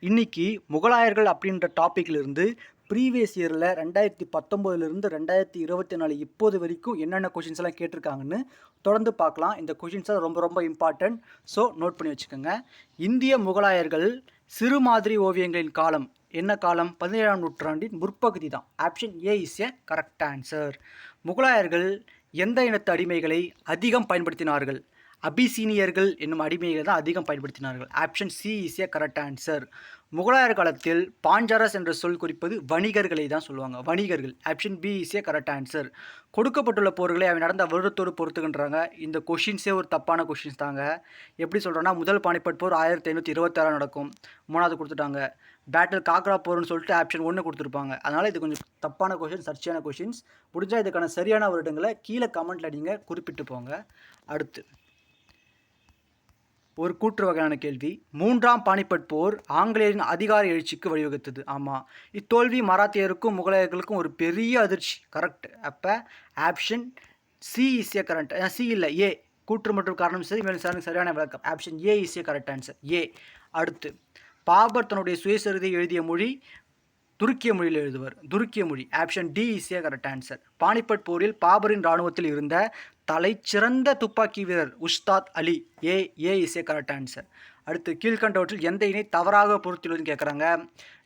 இன்னைக்கு முகலாயர்கள் அப்படின்ற டாப்பிக்லேருந்து ப்ரீவியஸ் இயரில் 2019 2024 இப்போது வரைக்கும் என்னென்ன கொஷின்ஸ் எல்லாம் கேட்டிருக்காங்கன்னு தொடர்ந்து பார்க்கலாம். இந்த கொஷின்ஸை ரொம்ப ரொம்ப இம்பார்ட்டன்ட். ஸோ நோட் பண்ணி வச்சுக்கோங்க. இந்திய முகலாயர்கள் சிறு மாதிரி ஓவியங்களின் காலம் என்ன காலம்? 17ஆம் நூற்றாண்டின் முற்பகுதி தான். Option A is a correct answer. முகலாயர்கள் எந்த இனத்து அடிமைகளை அதிகம் பயன்படுத்தினார்கள்? அபிசீனியர்கள் என்னும் அடிமைகளை தான் அதிகம் பயன்படுத்தினார்கள். Option C is a correct answer. முகலாயர் காலத்தில் பாஞ்சாரஸ் என்ற சொல் குறிப்பது வணிகர்களை தான் சொல்லுவாங்க, வணிகர்கள். Option B is a correct answer. கொடுக்கப்பட்டுள்ள போர்களை அவை நடந்த வருடத்தோடு பொறுத்துக்கின்றாங்க. இந்த கொஷின்ஸே ஒரு தப்பான கொஷின்ஸ் தாங்க. எப்படி சொல்கிறேன்னா, முதல் பானிபட் போர் 1526 நடக்கும், மூணாவது கொடுத்துட்டாங்க. பேட்டில் காக்ரா போர்னு சொல்லிட்டு ஆப்ஷன் 1 கொடுத்துருப்பாங்க. அதனால் இது கொஞ்சம் தப்பான கொஷின், சர்ச்சையான கொஷின்ஸ். முடிஞ்சால் இதுக்கான சரியான வருடங்களை கீழே கமெண்ட்டில் நீங்கள் குறிப்பிட்டு போங்க. அடுத்து ஒரு கூற்று வகையான கேள்வி. 3ஆம் பானிபட் போர் ஆங்கிலேயரின் அதிகார எழுச்சிக்கு வழிவகுத்தது. ஆமாம், இத்தோல்வி மராத்தியருக்கும் முகலாயர்களுக்கும் ஒரு பெரிய அதிர்ச்சி. கரெக்ட். அப்போ option C is a correct. C இல்லை, ஏ. கூற்று மற்றும் காரணம் சரி, மேலும் சரியான விளக்கம். Option A is a correct answer, A. அடுத்து, பாபர் தன்னுடைய சுயசரிதை எழுதிய மொழி துருக்கிய மொழியில் எழுதுவர். துருக்கிய மொழி. Option D is a correct answer. Panipat போரில் பாபரின் இராணுவத்தில் இருந்த தலைச்சிறந்த துப்பாக்கி வீரர் Ustad Ali. A is a correct answer. அடுத்து, கீழ்கண்டவற்றில் எந்த இணை தவறாக பொறுத்துள்ளதுன்னு கேட்குறாங்க.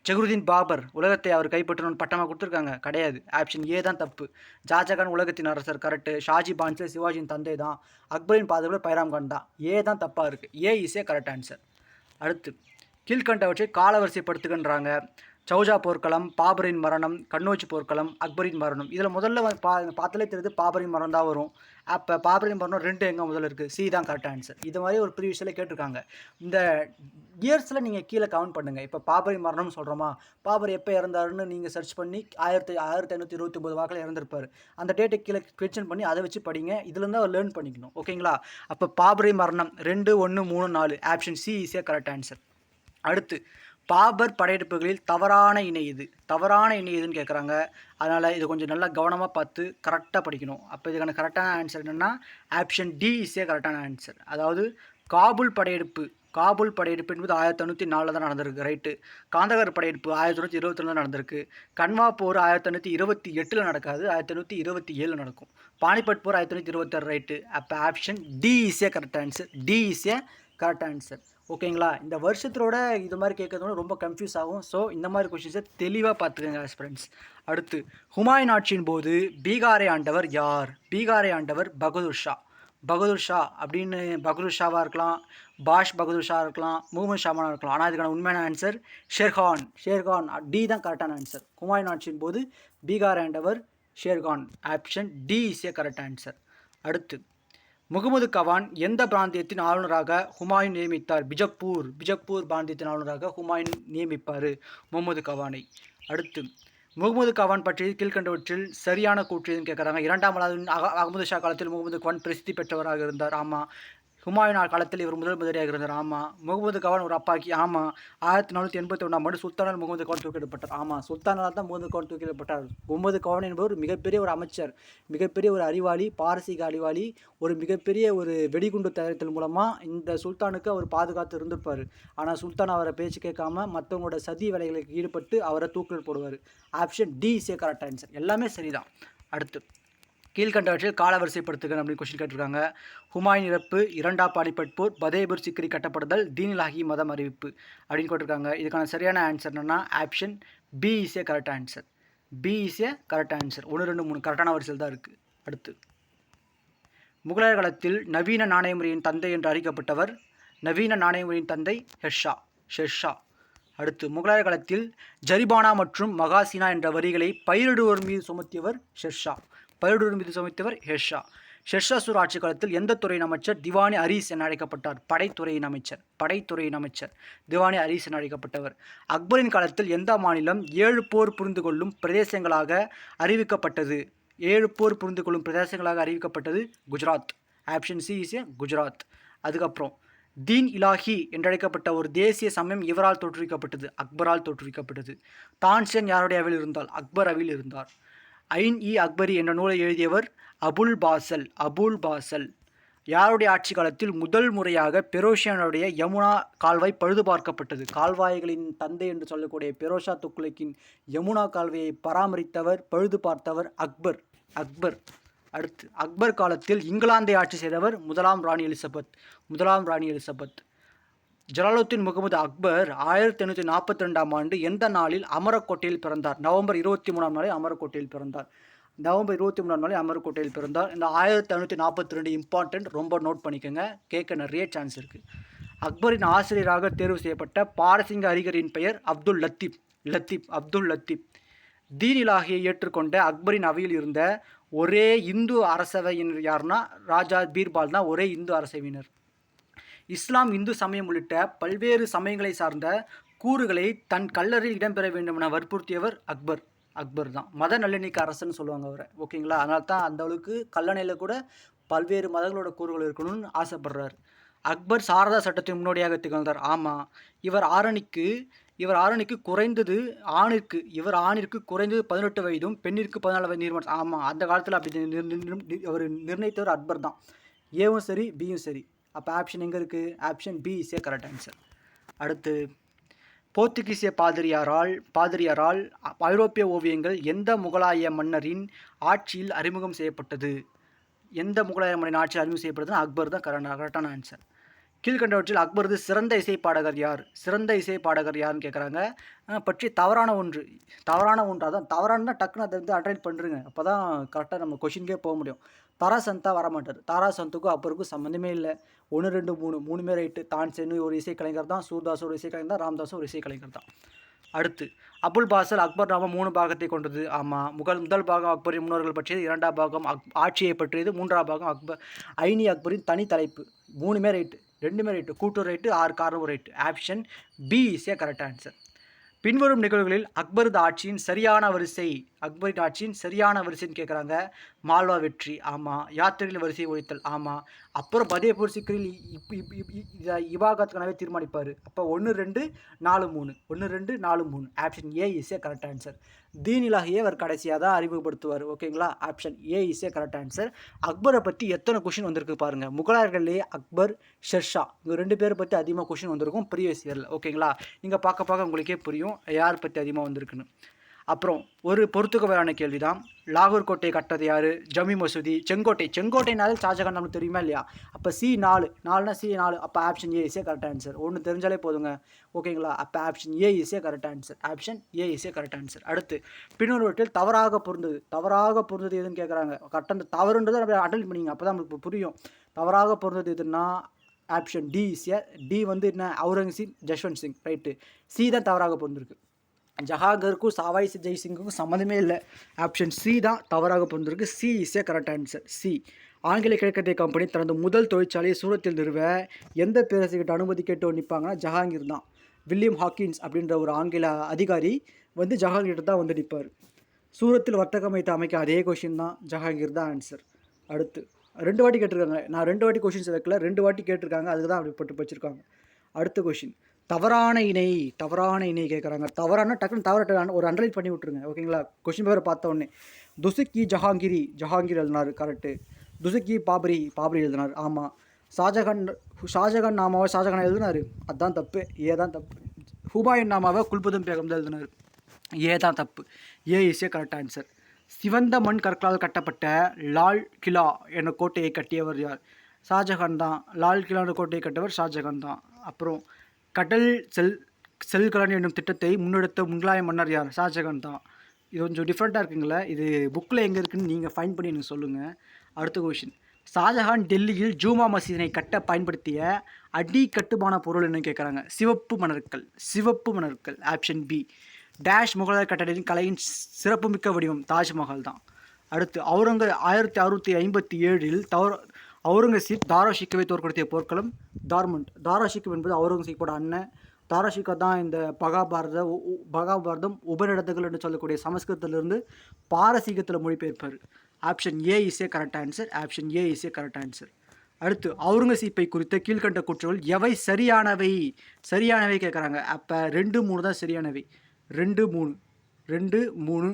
ஜஹருதீன் பாபர் உலகத்தை அவர் கைப்பற்றணும்னு பட்டமாக கொடுத்துருக்காங்க, கிடையாது. ஆப்ஷன் ஏ தான் தப்பு. ஷாஜகான் உலகத்தின் அரசர், கரெக்டு. ஷாஜி பான்ஸ்லே சிவாஜியின் தந்தை தான். அக்பரின் பாதுகாப்பு பைராம் கான் தான். ஏ தான் தப்பாக இருக்குது. ஏ இஸ் ஏ கரெக்ட் ஆன்சர். அடுத்து, கீழ்கண்டவற்றை காலவரிசைப்படுத்துகின்றாங்க. சௌஜா போர்க்களம், பாபரின் மரணம், கண்ணோச்சி போர்க்களம், அக்பரின் மரணம். இதில் முதல்ல பார்த்தாலே தெரியுது பாபரின் மரணம் தான் வரும். அப்போ பாபரின் மரணம் 2 எங்கே முதல்ல இருக்குது? சி தான் கரெக்ட் ஆன்சர். இது மாதிரி ஒரு ப்ரீவியஸில் கேட்டிருக்காங்க. இந்த இயர்ஸில் நீங்கள் கீழே கவுண்ட் பண்ணுங்கள். இப்போ பாபரின் மரணம்னு சொல்கிறோமா, பாபர் எப்போ இறந்தாருன்னு நீங்கள் சர்ச் பண்ணி 1529 வாக்கில் இறந்துருப்பார். அந்த டேட்டை கீழே மென்ஷன் பண்ணி அதை வச்சு படிங்க. இதுலேருந்து அவர் லேர்ன் பண்ணிக்கணும், ஓகேங்களா? அப்போ பாபரின் மரணம் 2, 1, 3, 4. Option C is a correct answer. அடுத்து, பாபர் படையெடுப்புகளில் தவறான இணை இது. தவறான இணை எதுன்னு கேட்குறாங்க. அதனால் இது கொஞ்சம் நல்லா கவனமாக பார்த்து கரெக்டாக படிக்கணும். அப்போ இதுக்கான கரெக்டான ஆன்சர் என்னென்னா ஆப்ஷன் டி இஸ் ஏ கரெக்டான ஆன்சர். அதாவது காபூல் படையெடுப்பு. காபூல் படையெடுப்பு என்பது 1504 தான் நடந்திருக்கு, ரைட்டு. காந்தகர் படையெடுப்பு 1922 நடந்திருக்கு. கன்வா போர் 1828 நடக்காது, 1827 நடக்கும். பானிபட் போர் 1926, ரைட்டு. அப்போ option D is a correct answer. D is a correct answer, ஓகேங்களா? இந்த வருஷத்தோட இது மாதிரி கேட்கறதோட ரொம்ப கன்ஃபியூஸ் ஆகும். ஸோ இந்த மாதிரி கொஷின்ஸை தெளிவாக பார்த்துக்கோங்க ஃப்ரெண்ட்ஸ். அடுத்து, ஹுமாயூன் ஆட்சியின் போது பீகாரை ஆண்டவர் யார்? பீகாரை ஆண்டவர் பகதூர் ஷா. பகதூர் ஷா அப்படின்னு பகதூர் ஷாவாக இருக்கலாம், பாஷ் பகதூர் ஷா இருக்கலாம், முகமது ஷாமானா இருக்கலாம். ஆனால் இதுக்கான உண்மையான ஆன்சர் ஷேர்கான். ஷேர்கான், டி தான் கரெக்டான ஆன்சர். ஹுமாயூன் ஆட்சியின் போது பீகார் ஆண்டவர் Sher Khan. Option D is a correct answer. அடுத்து, முகமது கவான் எந்த பிராந்தியத்தின் ஆளுநராக ஹுமாயூன் நியமித்தார்? பிஜப்பூர் பிராந்தியத்தின் ஆளுநராக ஹுமாயூன் நியமிப்பார் முகமது கவானை. அடுத்து, முகமது கவான் பற்றி கீழ்கண்டவற்றில் சரியான கூற்று எதுன்னு கேட்குறாங்க. 2ஆம் அகமது ஷா காலத்தில் முகமது கவான் பிரசித்தி பெற்றவராக இருந்தார். ஆமாம். ஹுமாயூன் காலத்தில் இவர் முதல் முதலியாக இருந்தார். ஆமாம். முகமது கவான் ஒரு அப்பாக்கி. ஆமாம். 1481ஆம் ஆண்டு சுல்தானால் முகமது கவான் தூக்கிடப்பட்டார். ஆமாம், சுல்தானால் தான் முகமது கவான் தூக்கிடப்பட்டார். முகமது கவான் என்பவர் மிகப்பெரிய ஒரு அமைச்சர், மிகப்பெரிய ஒரு அறிவாளி, பாரசீக அறிவாளி, ஒரு மிகப்பெரிய ஒரு வெடிகுண்டு தயாரித்தல் மூலமாக இந்த சுல்தானுக்கு அவர் பாதுகாத்து இருந்திருப்பார். ஆனால் சுல்தான் அவரை பேச்சு கேட்காம மற்றவங்களோட சதி வேலைகளுக்கு ஈடுபட்டு அவரை தூக்கில் போடுவார். Option D is a correct answer. எல்லாமே சரிதான். அடுத்து, கீழ்கண்டவற்றில் காலவரிசைப்படுத்துக அப்படின்னு கொஸ்டின் கேட்டிருக்காங்க. ஹுமாயூன் இறப்பு, 2ஆம் பானிபட் போர், பதேபூர் சிக்ரி கட்டப்படுதல், தீனிலாகி மதம் அறிவிப்பு அப்படின்னு கேட்டிருக்காங்க. இதுக்கான சரியான ஆன்சர் என்னன்னா option B is a correct answer. B is a correct answer. 1, 2, 3 கரெக்டான வரிசையில் தான் இருக்குது. அடுத்து, முகலாயர் காலத்தில் நவீன நாணய முறையின் தந்தை என்று அறிவிக்கப்பட்டவர். நவீன நாணய முறையின் தந்தை ஷெர்ஷா. அடுத்து, முகலாயர் காலத்தில் ஜரிபானா மற்றும் மகாசினா என்ற வரிகளை பயிரிடுவோர் மீது சுமத்தியவர் ஷெர்ஷா. ஷெர்ஷா சூர் ஆட்சி காலத்தில் எந்த துறையின் அமைச்சர் திவானி அரீஸ் என அழைக்கப்பட்டார்? படைத்துறையின் அமைச்சர் திவானி அரீஸ் என அழைக்கப்பட்டவர். அக்பரின் காலத்தில் எந்த மாநிலம் 7 போர் புரிந்து கொள்ளும் பிரதேசங்களாக அறிவிக்கப்பட்டது? 7 போர் புரிந்து கொள்ளும் பிரதேசங்களாக அறிவிக்கப்பட்டது குஜராத். ஆப்ஷன் சி இஸ் ஏ குஜராத். அதுக்கப்புறம், தீன் இலாஹி என்றழைக்கப்பட்ட ஒரு தேசிய சமயம் இவரால் தோற்றுவிக்கப்பட்டது? அக்பரால் தோற்றுவிக்கப்பட்டது. தான்சேன் யாருடைய அவையில் இருந்தால்? அக்பர் அவையில் இருந்தார். ஐன் இ அக்பரி என்ற நூலை எழுதியவர் அபுல் பாசல். யாருடைய ஆட்சி காலத்தில் முதல் முறையாக பெரோஷியனுடைய யமுனா கால்வாய் பழுது பார்க்கப்பட்டது? கால்வாய்களின் தந்தை என்று சொல்லக்கூடிய பெரோஷா துக்ளக்கின் யமுனா கால்வாயை பராமரித்தவர், பழுது பார்த்தவர் அக்பர். அக்பர். அடுத்து, அக்பர் காலத்தில் இங்கிலாந்தை ஆட்சி செய்தவர் முதலாம் ராணி எலிசபெத். ஜலாலுத்தீன் முகமது அக்பர் 1842ஆம் ஆண்டு எந்த நாளில் அமரக்கோட்டையில் பிறந்தார்? நவம்பர் 23ஆம் நாளில் அமரக்கோட்டையில் பிறந்தார். இந்த 1542 இம்பார்ட்டன்ட், ரொம்ப நோட் பண்ணிக்கோங்க, கேட்க நிறைய சான்ஸ் இருக்குது. அக்பரின் ஆசிரியராக தேர்வு செய்யப்பட்ட பாரசீக அறிஞரின் பெயர் அப்துல் லத்தீப். தீன் இலாஹியை ஏற்றுக்கொண்ட அக்பரின் அவையில் இருந்த ஒரே இந்து அரசவையினர் யாருன்னா ராஜா பீர்பால் தான் ஒரே இந்து அரசவையினர். இஸ்லாம், இந்து சமயம் உள்ளிட்ட பல்வேறு சமயங்களை சார்ந்த கூறுகளை தன் கல்லறையில் இடம்பெற வேண்டும் என வற்புறுத்தியவர் அக்பர் தான். மத நல்லெண்ணிக்கை அரசன்னு சொல்லுவாங்க அவரை, ஓகேங்களா? அதனால தான் அந்த அளவுக்கு கல்லணையில் கூட பல்வேறு மதங்களோட கூறுகள் இருக்கணும்னு ஆசைப்படுறார். அக்பர் சாரதா சட்டத்தின் முன்னோடியாக திகழ்ந்தார். ஆமாம், இவர் ஆரணிக்கு குறைந்தது ஆணிற்கு குறைந்தது 18 வயதும் பெண்ணிற்கு 14 வயது நீர்மட்டம். ஆமாம், அந்த காலத்தில் அப்படி அவர் நிர்ணயித்தவர் அக்பர் தான். ஏவும் சரி, பியும் சரி. அப்போ ஆப்ஷன் எங்கே இருக்குது? Option B is a correct answer. அடுத்து, போர்த்துகீசிய பாதிரியாரால் ஐரோப்பிய ஓவியங்கள் எந்த முகலாய மன்னரின் ஆட்சியில் அறிமுகம் செய்யப்பட்டது? அக்பர் தான் கரெக்டான ஆன்சர். கீழ்கண்டவற்றில் அக்பரது சிறந்த இசைப்பாடகர் யாருன்னு கேட்குறாங்க. பற்றி தவறான ஒன்று, அதான் தவறான டக்குன்னு அதை வந்து அட்ரைட் பண்ணுறேங்க, அப்போ தான் கரெக்டாக நம்ம கொஷின்கே போக முடியும். தாராசந்தா வரமாட்டார். தாராசந்துக்கும் அக்பருக்கும் சம்மந்தமே இல்லை. 1, 2, 3 ரைட்டு. தான்சேன் ஒரு இசைக்கலைஞர் தான், சூர்தாஸ் ஒரு இசைக்கலைஞர் தான், ராம்தாஸ் ஒரு இசைக்கலைஞர் தான். அடுத்து, அபுல் பாசல் அக்பர் நாமம் 3 பாகத்தை கொண்டது. ஆமாம், முதல் பாகம் அக்பரின் முன்னோர்கள் பற்றியது, 2ஆம் பாகம் ஆட்சியை பற்றியது, 3ஆம் பாகம் ஐனி அக்பரின் தனி தலைப்பு. 3மே ரைட்டு, 2மே ரைட்டு, கூட்டு ரைட்டு, 6 காரணம் right. Option B is a correct answer. பின்வரும் நிகழ்வுகளில் அக்பரின் ஆட்சியின் சரியான வரிசைன்னு கேட்குறாங்க. மால்வா வெற்றி, ஆமாம். யாத்திரைகள் வரிசையை ஒழித்தல், ஆமாம். அப்புறம் பதேபூர் சிக்கரில் இபாகத்கானவே தீர்மானிப்பார். அப்போ 1, 2, 4, 3. Option A is a correct answer. தீன் இலாஹியை அவர் கடைசியாக தான் அறிமுகப்படுத்துவார், ஓகேங்களா? Option A is a correct answer. அக்பரை பற்றி எத்தனை கொஷின் வந்திருக்கு பாருங்கள். முகலாயர்களே அக்பர், ஷெர்ஷா, இவங்க 2 பேரை பற்றி அதிகமாக கொஷின் வந்திருக்கும் ப்ரீவியஸ் இயரில், ஓகேங்களா? நீங்கள் பார்க்க உங்களுக்கே புரியும் யார் பற்றி அதிகமாக வந்திருக்குன்னு. அப்புறம் ஒரு பொறுத்துக்கவையான கேள்வி தான். லாகூர் கோட்டையை கட்டது யார்? ஜமி மசூதி. செங்கோட்டைனாலே ஷாஜகான் நம்மளுக்கு தெரியுமா இல்லையா? அப்போ C4. அப்போ option A is a correct answer. ஒன்று தெரிஞ்சாலே போதுங்க, ஓகேங்களா? அப்போ option A is a correct answer. அடுத்து, பின்னொருவற்றில் தவறாக பொருந்தது எதுன்னு கேட்குறாங்க. கரெக்டாக தவறுன்றதை நம்ம அட்டெண்ட் பண்ணிங்க, அப்போ தான் நம்மளுக்கு புரியும். தவறாக பொருந்தது எதுன்னா ஆப்ஷன் டி வந்து என்ன? அவுரங்கசீப், ஜஸ்வந்த் சிங், ரைட்டு. சி தான் தவறாக பொருந்திருக்கு. ஜஹாங்கருக்கும் சாவாய் ஜெய்சிங்குக்கும் சம்மந்தமே இல்லை. ஆப்ஷன் சி தான் தவறாக பொருந்திருக்கு. C is a correct answer. C. ஆங்கில கிழக்கத்திய கம்பெனி தனது முதல் தொழிற்சாலையை சூரத்தில் நிறுவ எந்த பேரரசுகிட்ட அனுமதி கேட்டு நிற்பாங்கன்னா ஜஹாங்கீர் தான். வில்லியம் ஹாக்கின்ஸ் அப்படின்ற ஒரு ஆங்கில அதிகாரி வந்து ஜஹாங்கீர் தான் வந்து நிற்பார். சூரத்தில் வர்த்தக மையத்தை அமைக்க அதே கொஷின் தான், ஜஹாங்கீர் தான் ஆன்சர். அடுத்து, 2 வாட்டி கேட்டிருக்காங்க. நான் 2 வாட்டி கொஷின்ஸ் வைக்கல, 2 வாட்டி கேட்டிருக்காங்க, அதுக்கு தான் அப்படி போட்டு வச்சுருக்காங்க. அடுத்த கொஷின், தவறான இணை கேட்குறாங்க. தவறான டக்குன்னு தவறான ஒரு அண்டர்லைன் பண்ணி விட்ருங்க, ஓகேங்களா? கொஷின் பேப்பரை பார்த்த உடனே. துசுக்கி ஜஹாங்கீர் எழுதினார், கரெக்டு. துசுக்கி பாபரி எழுதினார், ஆமாம். ஷாஜகான் நாமாவை ஷாஜகான் எழுதினார், அதுதான் தப்பு. ஏ தான் தப்பு. ஹுமாயூன் நாமாவை குல்புதம் பேகம் தான் எழுதினார், ஏ தான் தப்பு. ஏ இஸ் ஏ கரெக்ட் ஆன்சர். சிவந்த மண் கற்களால் கட்டப்பட்ட லால் கிலா என்ற கோட்டையை கட்டியவர் யார்? ஷாஜகான் தான். லால் கிலா என்ற கோட்டையை கட்டியவர் ஷாஜகான் தான். அப்புறம் கடல் செல்கலன் என்னும் திட்டத்தை முன்னெடுத்த முகலாய மன்னர் யார்? ஷாஜகான் தான். இது கொஞ்சம் டிஃப்ரெண்ட்டாக இருக்குங்களே, இது புக்கில் எங்கே இருக்குதுன்னு நீங்கள் ஃபைன் பண்ணி எனக்கு சொல்லுங்கள். அடுத்த கொஷின், ஷாஜகான் டெல்லியில் ஜூமா மசீதினை கட்ட பயன்படுத்திய அடி கட்டுமான பொருள் என்ன கேட்குறாங்க. சிவப்பு மணற்கள். Option B. டேஷ் முகலாய கட்டடத்தின் கலையின் சிறப்புமிக்க வடிவம் தாஜ்மஹால் தான். அடுத்து, 1657 அவுரங்கசீப் தாராஷிக்கோவை தோற்கடித்திய போர்க்களம் தார்மண்ட். தாராஷிக்கோ என்பது அவுரங்கசீப்போட அண்ணன். தாராஷிக்கோ தான் இந்த மகாபாரதம் உபநிடதங்கள் என்று சொல்லக்கூடிய சமஸ்கிருதத்திலிருந்து பாரசீகத்தில் மொழிபெயர்ப்பார். Option A is a correct answer. அடுத்து, அவுரங்கசீப்பை குறித்த கீழ்கண்ட கூற்றுகள் எவை சரியானவை கேட்குறாங்க. அப்போ 2, 3 தான் சரியானவை. 2, 3.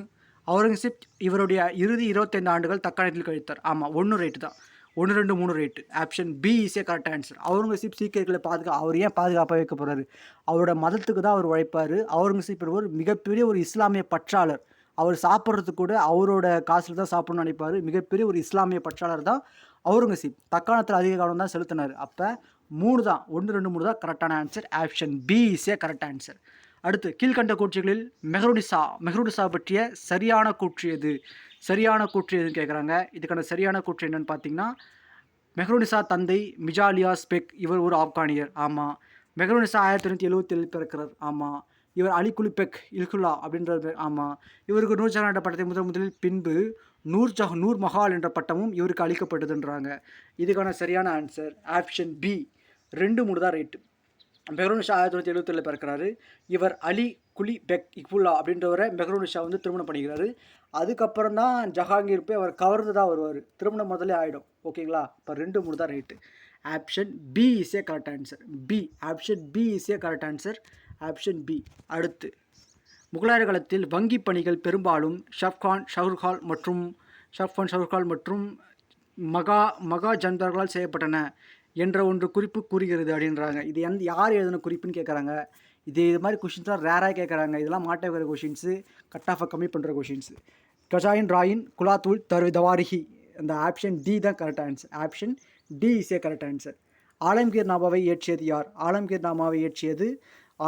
அவுரங்கசீப் இவருடைய இறுதி 25 ஆண்டுகள் தக்காணத்தில் கழித்தார். ஆமாம், 1 ரைட்டு தான். 1 2 3 right. Option B is a correct answer. Aurangzeb சீக்கியர்களை அவர் ஏன் பாதுகாப்பாக வைக்க போகிறாரு? அவரோட மதத்துக்கு தான் அவர் உழைப்பார். அவுரங்கசீப் ஒரு மிகப்பெரிய ஒரு இஸ்லாமிய பற்றாளர். அவர் சாப்பிட்றதுக்கு கூட அவரோட காசில் தான் சாப்பிடணும்னு நினைப்பார். மிகப்பெரிய ஒரு இஸ்லாமிய பற்றாளர் தான் அவுரங்கசீப். தக்காணத்தில் அதிக கவனம் தான் செலுத்தினார். அப்போ 3 தான், 1 2 3 தான் கரெக்டான answer. Option B is a correct answer. அடுத்து, கீழ்கண்ட கூற்றுகளில் மெஹ்ருனிசா பற்றிய சரியான கூற்று எது? சரியான கூற்று எதுன்னு கேட்குறாங்க. இதுக்கான சரியான கூற்று என்னன்னு பார்த்தீங்கன்னா, மெஹ்ருனிசா தந்தை மிஜாலியாஸ் பெக், இவர் ஒரு ஆப்கானியர். ஆமாம். மெஹ்ருனிசா 1977 பிறக்கிறார். ஆமாம். இவர் அலிகுலி பெக் இல்குல்லா அப்படின்றது. ஆமாம். இவருக்கு நூர்ஜஹான் என்ற பட்டத்தை முதலில் பின்பு நூர் மஹால் என்ற பட்டமும் இவருக்கு அளிக்கப்பட்டதுன்றாங்க. இதுக்கான சரியான ஆன்சர் ஆப்ஷன் பி. 2 3 தான் ரைட்டு. மெஹ்ருனிசா 1977 பிறக்கிறாரு. இவர் அலி குலி பெக் இக்புல்லா அப்படின்றவரை மெஹ்ருனிசா வந்து திருமணம் பண்ணிக்கிறாரு. அதுக்கப்புறம் தான் ஜஹாங்கீர் போய் அவர் கவர்ந்து தான் வருவார். திருமணம் முதலே ஆகிடும். ஓகேங்களா? இப்போ 2 3 தான் right. Option B is a correct answer. B. Option B is a correct answer. Option B. அடுத்து, முகலாயர் காலத்தில் வங்கி பணிகள் பெரும்பாலும் ஷாஃப்கான் ஷாருக்கான் மற்றும் மகா ஜன்தார்களால் செய்யப்பட்டன என்ற ஒன்று குறிப்பு கூறுகிறது அப்படின்றாங்க. இது யார் எழுதின குறிப்புன்னு கேட்குறாங்க. இது மாதிரி கொஷின்ஸ்லாம் ரேராக கேட்குறாங்க. இதெல்லாம் மாட்ட வைக்கிற கொஷின்ஸு, கட் ஆஃபை கம்மி பண்ணுற கொஷின்ஸு. கஜாயின் ராயின் குலாத்துல் தவாரிஹி. அந்த ஆப்ஷன் டி தான் correct answer. Option D is a correct answer. Alamgir நாமாவை இயற்றியது யார்? ஆலம்கீர் நாமாவை இயற்றியது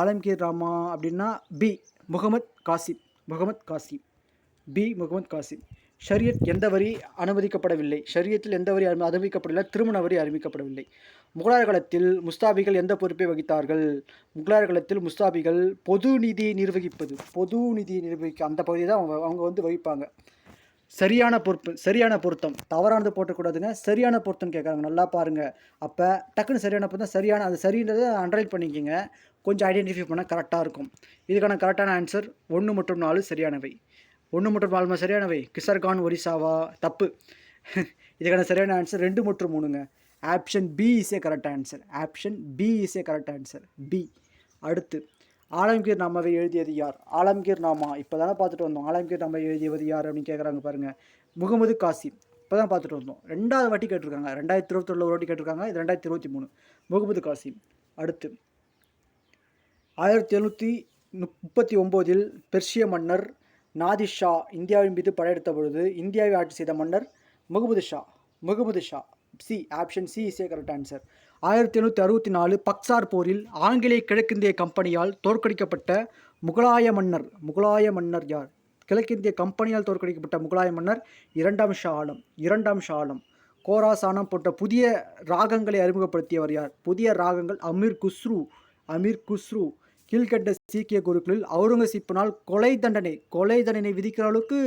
ஆலம்கீர் நாமா அப்படின்னா பி. முகமது காசிம். பி. முகமது காசிம். ஷரியத் எந்த வரி அனுமதிக்கப்படவில்லை? ஷரியத்தில் எந்த வரி அனுமதிக்கப்படவில்லை? திருமண வரி அறிவிக்கப்படவில்லை. முகலாயர் காலத்தில் முஸ்தாபிகள் எந்த பொறுப்பை வகித்தார்கள்? முகலாயர் காலத்தில் முஸ்தாபிகள் பொது நிதியை நிர்வகிக்க அந்த பகுதியை தான் அவங்க வந்து வகிப்பாங்க. சரியான பொருத்தம். தவறானது போட்டக்கூடாதுங்க. சரியான பொருத்தம் கேட்குறாங்க. நல்லா பாருங்கள். அப்போ டக்குன்னு சரியான பொருத்தம், சரியான அது சரின்றதை அண்டர்லைன் பண்ணிக்கோங்க. கொஞ்சம் ஐடென்டிஃபை பண்ணால் கரெக்டாக இருக்கும். இதுக்கான கரெக்டான ஆன்சர் 1 மற்றும் 4 சரியானவை. 1 மற்றும் 4 சரியானவை. கிசர்கான் ஒரிசாவா? தப்பு. இதுக்கான சரியான ஆன்சர் 2 மற்றும் 3ங்க. Option B is a correct answer. Option B is a correct answer. B. அடுத்து, ஆலம்கீர் நாமாவை எழுதியது யார்? ஆலம்கீர் நாமா இப்போ தானே பார்த்துட்டு வந்தோம். ஆலம்கீர் நாமா எழுதியது யார் அப்படின்னு கேட்குறாங்க பாருங்கள். முகமது காசிம். இப்போ தான் பார்த்துட்டு வந்தோம். 2வது வாட்டி கேட்டிருக்காங்க. 2021 ஒரு வாட்டி கேட்டிருக்காங்க. இது 2023. முகமது காசிம். அடுத்து, 1739 பெர்ஷிய மன்னர் நாதிர் ஷா இந்தியாவின் மீது படையெடுத்த பொழுது இந்தியாவை ஆட்சி செய்த மன்னர் Muhammad Shah. C. Option C is a correct answer. 1764 Buxar போரில் ஆங்கிலேய கிழக்கிந்திய கம்பெனியால் தோற்கடிக்கப்பட்ட முகலாய மன்னர் யார்? கிழக்கிந்திய கம்பெனியால் தோற்கடிக்கப்பட்ட முகலாய மன்னர் 2ஆம் ஷா ஆலம். கோராசானம் போன்ற புதிய ராகங்களை அறிமுகப்படுத்தியவர் யார்? புதிய ராகங்கள் அமீர் குஸ்ரு. கீழ்கண்ட சீக்கிய குருக்களில் அவுரங்கசீப்பினால் கொலை தண்டனை விதிக்கிற அளவுக்கு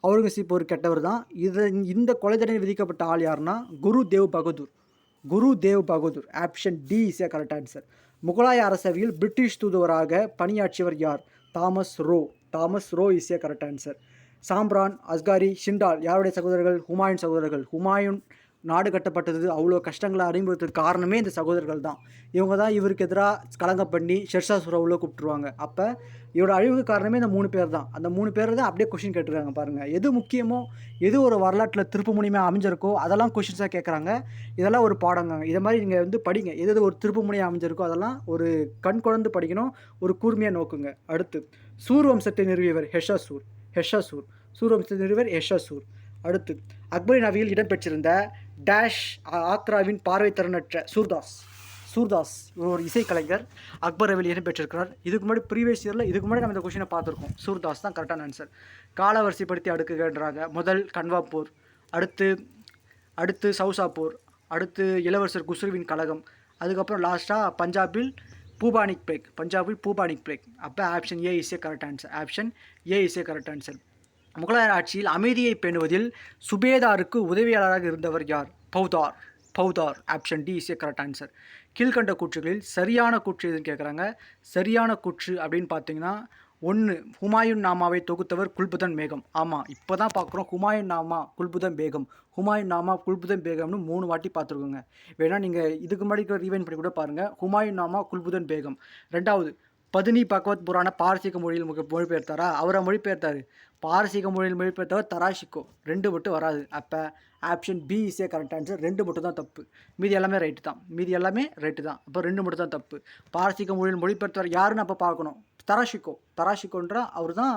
அவுரங்கசீப் ஒரு கெட்டவர் தான். இந்த கொலை தண்டனை விதிக்கப்பட்ட ஆள் யாருன்னா Guru Tegh Bahadur. Option D is a correct answer. முகலாய அரசவையில் பிரிட்டிஷ் தூதுவராக பணியாற்றியவர் யார்? Thomas Roe is a correct answer. Kamran, Askari, Hindal யாருடைய சகோதரர்கள்? ஹுமாயூன் சகோதரர்கள். ஹுமாயூன் நாடு கட்டப்பட்டது அவ்வளோ கஷ்டங்களை அறிமுகத்துக்கு காரணமே இந்த சகோதரர்கள் தான். இவங்க தான் இவருக்கு எதிராக கலங்க பண்ணி ஷெர்ஷா சூரை உள்ள கூப்பிட்டுருவாங்க. அப்போ இவரோட அழிவுக்கு காரணமே இந்த 3 பேர் தான். அந்த 3 பேர் தான் அப்படியே கொஷின் கேட்டுருக்காங்க பாருங்கள். எது முக்கியமோ, எது ஒரு வரலாற்றில் திருப்பு முனையாக அமைஞ்சிருக்கோ அதெல்லாம் கொஷின்ஸாக கேட்குறாங்க. இதெல்லாம் ஒரு பாடங்க. இதை மாதிரி நீங்கள் வந்து படிங்க. எது ஒரு திருப்பு முனையாக அமைஞ்சிருக்கோ அதெல்லாம் ஒரு கண் குழந்து படிக்கணும். ஒரு கூர்மையாக நோக்குங்க. அடுத்து, சூர் வம்சத்தை நிறுவியவர் ஹெஷாசூர். அடுத்து, அக்பரின் அவையில் இடம்பெற்றிருந்த டேஷ் ஆக்ராவின் பார்வை திறனற்ற சூர்தாஸ் ஒரு இசைக்கலைஞர் அக்பர் அவையில் இடம்பெற்றிருக்கிறார். இதுக்கு முன்னாடி ப்ரீவியஸ் இயரில் நம்ம இந்த கொஷினை பார்த்துருக்கோம். சூர்தாஸ் தான் கரெக்டான ஆன்சர். காலவரிசைப்படுத்தி அடுக்குகின்றாங்க. முதல் கன்வா போர், அடுத்து சவுசா போர், அடுத்து இளவரசர் குஸ்ருவின் கழகம், அதுக்கப்புறம் லாஸ்ட்டாக பஞ்சாபில் பூபானிக் பிளேக். அப்போ option A is a correct answer. முகலாயர் ஆட்சியில் அமைதியை பேணுவதில் சுபேதாருக்கு உதவியாளராக இருந்தவர் யார்? பௌதார். Option D is a correct answer. கீழ்கண்ட கூற்றுகளில் சரியான கூற்று எதுன்னு கேட்குறாங்க. சரியான கூற்று அப்படின்னு பார்த்தீங்கன்னா 1, ஹுமாயூன் நாமாவை தொகுத்தவர் குல்புதன் பேகம். ஆமாம், இப்போ தான் பார்க்குறோம். ஹுமாயூன் நாமா குல்புதன் பேகம்னு 3 வாட்டி பார்த்துருக்கோங்க. வேணால் நீங்கள் இதுக்கு முன்னாடி ரீவைண்ட் பண்ணி கூட பாருங்கள். ஹுமாயூன் நாமா குல்புதன் பேகம். 2வது, பதினி பகவத் புராண பாரசீக மொழியில் மொழிபெயர்த்தாரா? அவரை மொழிபெயர்த்தார். பாரசீக மொழியில் மொழிபெயர்த்தவர் தராஷிகோ. 2 மட்டும் வராது. அப்போ option B is a correct answer. 2 மட்டும் தான் தப்பு, மீதி எல்லாமே ரைட்டு தான். அப்போ 2 மட்டும் தான் தப்பு. பாரசீக மொழியில் மொழிபெயர்த்தவர் யாருன்னு அப்போ பார்க்கணும். தராஷிகோன்ற அவர் தான்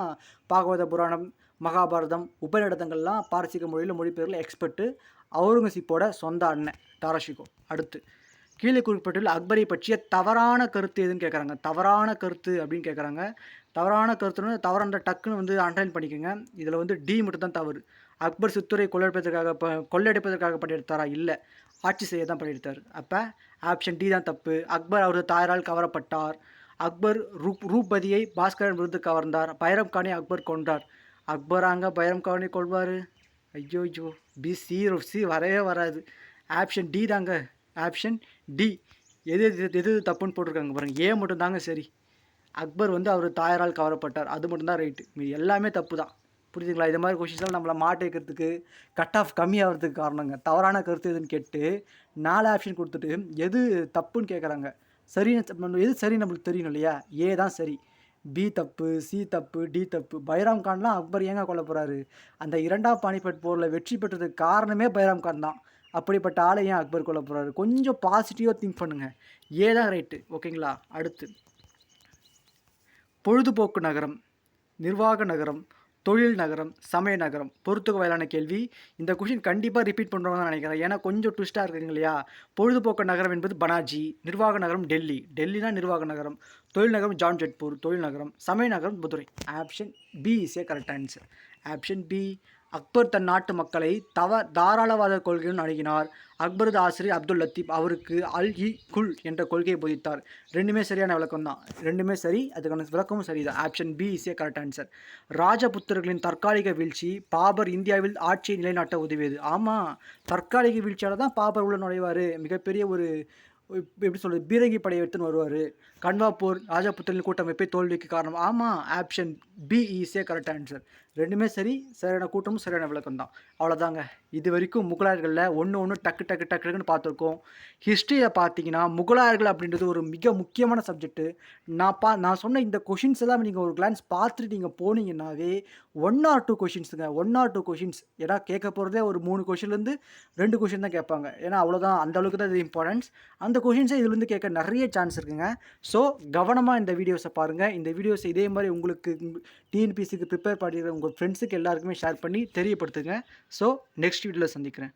பாகவத புராணம், மகாபாரதம், உபநிடதங்கள்லாம் பாரசீக மொழியில் மொழிபெயர்ல எக்ஸ்பர்ட்டு. அவுரங்கசீப்போட சொந்த அண்ணன் தராஷிகோ. அடுத்து கீழே குறிப்பிட்டுள்ள அக்பரை பற்றிய தவறான கருத்து எதுன்னு கேட்குறாங்க. தவறான கருத்து அப்படின்னு கேட்குறாங்க. தவறான கருத்துன்னு தவறான டக்குன்னு வந்து அண்டர்லைன் பண்ணிக்கோங்க. இதில் வந்து டி மட்டும் தான் தவறு. அக்பர் சித்தூரை கொள்ளையடிப்பதற்காக பண்ணியிருத்தாரா? இல்லை, ஆட்சி செய்ய தான் பண்ணியிருத்தார். அப்போ ஆப்ஷன் டி தான் தப்பு. அக்பர் அவரது தாயாரால் கவரப்பட்டார். அக்பர் ரூபதியை பாஸ்கரன் விருது கவர்ந்தார். பைரம் கானை அக்பர் கொண்டார். அக்பராங்க பைரம் கானை கொள்வார்? ஐயோ சி வரவே வராது. ஆப்ஷன் டி தாங்க. Option D. எது தப்புன்னு போட்டிருக்காங்க பாருங்கள். ஏ மட்டும் தாங்க சரி. அக்பர் வந்து அவர் தாயாரால் கவரப்பட்டார், அது மட்டும்தான் ரைட்டு. மீது எல்லாமே தப்பு தான். புரியுதுங்களா? இது மாதிரி கொஷின்ஸ்லாம் நம்மளை மாட்ட வைக்கிறதுக்கு, கட் ஆஃப் கம்மியாகிறதுக்கு காரணங்க. தவறான கருத்து எதுன்னு கேட்டு 4 ஆப்ஷன் கொடுத்துட்டு எது தப்புன்னு கேட்குறாங்க. எது சரி நம்மளுக்கு தெரியணும் இல்லையா? ஏ தான் சரி, பி தப்பு, சி தப்பு, டி தப்பு. பைராம் கான்லாம் அக்பர் ஏங்க கொல்ல போகிறாரு? அந்த 2ஆம் பானிபட் போரில் வெற்றி பெற்றதுக்கு காரணமே பைராம் கான் தான். அப்படிப்பட்ட ஆளை ஏன் அக்பர் கொல்ல போகிறாரு? கொஞ்சம் பாசிட்டிவாக திங்க் பண்ணுங்கள். ஏ தான் ரைட்டு. ஓகேங்களா? அடுத்து பொழுதுபோக்கு நகரம், நிர்வாக நகரம், தொழில் நகரம், சமய நகரம். பொறுத்துக்க வயலான கேள்வி. இந்த கொஷின் கண்டிப்பாக ரிப்பீட் பண்ணுறோம்னு தான் நினைக்கிறேன். ஏன்னா கொஞ்சம் ட்விஸ்ட்டாக இருக்குங்க இல்லையா? பொழுதுபோக்கு நகரம் என்பது பனாஜி, நிர்வாக நகரம் டெல்லினா நிர்வாக நகரம், தொழில் நகரம் ஜாம்ஷெட்பூர் தொழில் நகரம், சமய நகரம் Madurai. Option B is a correct answer. Option B. Akbar தன் நாட்டு மக்களை தாராளவாத கொள்கையுடன் அணுகினார். அக்பரது ஆசிரியர் அப்துல் லத்தீப் அவருக்கு குல் என்ற கொள்கையை போதித்தார். 2மே சரியான விளக்கம் தான். 2மே சரி, அதுக்கான விளக்கமும் சரி தான். Option B is a correct answer. ராஜபுத்திரர்களின் தற்காலிக வீழ்ச்சி பாபர் இந்தியாவில் ஆட்சியை நிலைநாட்ட உதவியது. ஆமாம், தற்காலிக வீழ்ச்சியால் தான் பாபர் உள்ள நுழைவார். மிகப்பெரிய ஒரு எப்படி சொல்கிறது, பீரங்கி படையை எடுத்துன்னு வருவார். கன்வா போர் ராஜபுத்திரன் கூட்டமைப்பை தோல்விக்கு காரணம். ஆமாம், option B is a correct answer. 2மே சரி, சரியான கூட்டமும் சரியான விளக்கம் தான். அவ்வளோதாங்க. இது வரைக்கும் முகலாயர்களில் ஒன்று டக்குன்னு பார்த்துருக்கோம். ஹிஸ்ட்ரியை பார்த்தீங்கன்னா முகலாயர்கள் அப்படின்றது ஒரு மிக முக்கியமான சப்ஜெக்ட்டு. நான் சொன்ன இந்த கொஷின்ஸ் எல்லாம் நீங்கள் ஒரு கிளான்ஸ் பார்த்துட்டு நீங்கள் போனீங்கன்னாவே 1 or 2 கொஷின்ஸுங்க. 1 or 2 questions. ஏன்னா கேட்க போகிறதே ஒரு 3 கொஷின்லேருந்து 2 கொஷின் தான் கேட்பாங்க. ஏன்னா அவ்வளோதான், அந்த அளவுக்கு தான் இது இம்பார்ட்டன்ஸ். அந்த கொஷின்ஸை இதுலேருந்து கேட்க நிறைய சான்ஸ் இருக்குங்க. ஸோ கவனமாக இந்த வீடியோஸை பாருங்கள். இந்த வீடியோஸை இதே மாதிரி உங்களுக்கு டிஎன்பிசிக்கு ப்ரிப்பேர் பண்ணிடுற உங்கள் ஃப்ரெண்ட்ஸுக்கு எல்லாருக்குமே ஷேர் பண்ணி தெரியப்படுத்துங்க. ஸோ நெக்ஸ்ட் வீடியோவில் சந்திக்கிறேன்.